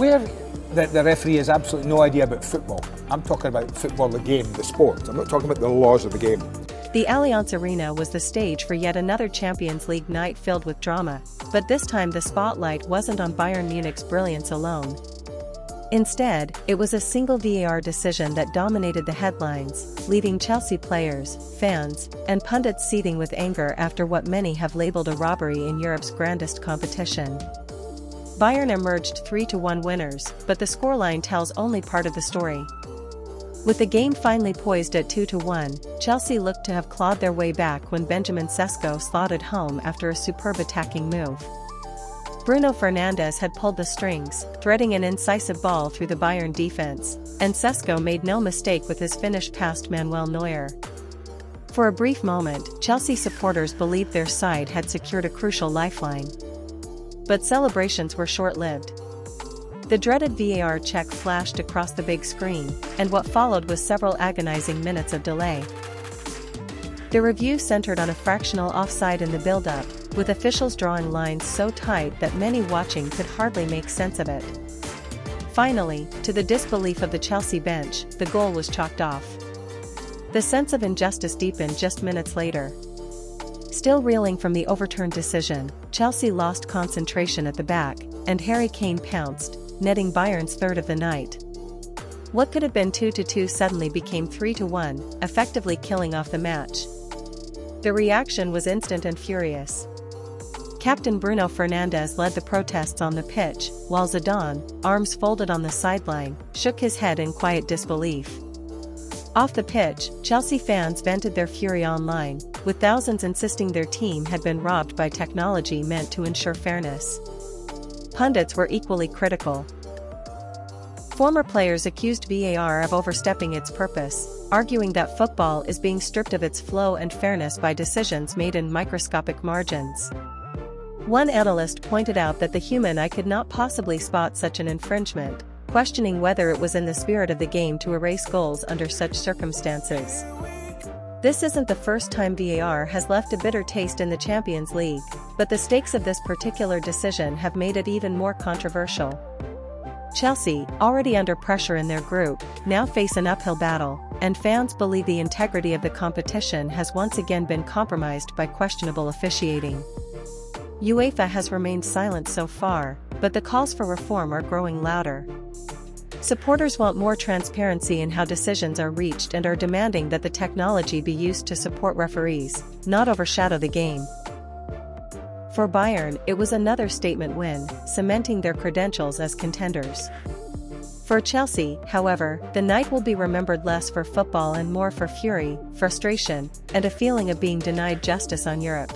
where the referee has absolutely no idea about football. I'm talking about football, the game, the sport. I'm not talking about the laws of the game. The Allianz Arena was the stage for yet another Champions League night filled with drama, but this time the spotlight wasn't on Bayern Munich's brilliance alone. Instead, it was a single VAR decision that dominated the headlines, leaving Chelsea players, fans, and pundits seething with anger after what many have labeled a robbery in Europe's grandest competition. Bayern emerged 3-1 winners, but the scoreline tells only part of the story. With the game finally poised at 2-1, Chelsea looked to have clawed their way back when Benjamin Šeško slotted home after a superb attacking move. Bruno Fernandes had pulled the strings, threading an incisive ball through the Bayern defense, and Šeško made no mistake with his finish past Manuel Neuer. For a brief moment, Chelsea supporters believed their side had secured a crucial lifeline. But celebrations were short-lived. The dreaded VAR check flashed across the big screen, and what followed was several agonizing minutes of delay. The review centered on a fractional offside in the build-up, with officials drawing lines so tight that many watching could hardly make sense of it. Finally, to the disbelief of the Chelsea bench, the goal was chalked off. The sense of injustice deepened just minutes later. Still reeling from the overturned decision, Chelsea lost concentration at the back, and Harry Kane pounced, netting Bayern's third of the night. What could have been 2-2 suddenly became 3-1, effectively killing off the match. The reaction was instant and furious. Captain Bruno Fernandes led the protests on the pitch, while Zidane, arms folded on the sideline, shook his head in quiet disbelief. Off the pitch, Chelsea fans vented their fury online, with thousands insisting their team had been robbed by technology meant to ensure fairness. Pundits were equally critical. Former players accused VAR of overstepping its purpose, arguing that football is being stripped of its flow and fairness by decisions made in microscopic margins. One analyst pointed out that the human eye could not possibly spot such an infringement, questioning whether it was in the spirit of the game to erase goals under such circumstances. This isn't the first time VAR has left a bitter taste in the Champions League, but the stakes of this particular decision have made it even more controversial. Chelsea, already under pressure in their group, now face an uphill battle, and fans believe the integrity of the competition has once again been compromised by questionable officiating. UEFA has remained silent so far, but the calls for reform are growing louder. Supporters want more transparency in how decisions are reached and are demanding that the technology be used to support referees, not overshadow the game. For Bayern, it was another statement win, cementing their credentials as contenders. For Chelsea, however, the night will be remembered less for football and more for fury, frustration, and a feeling of being denied justice on Europe.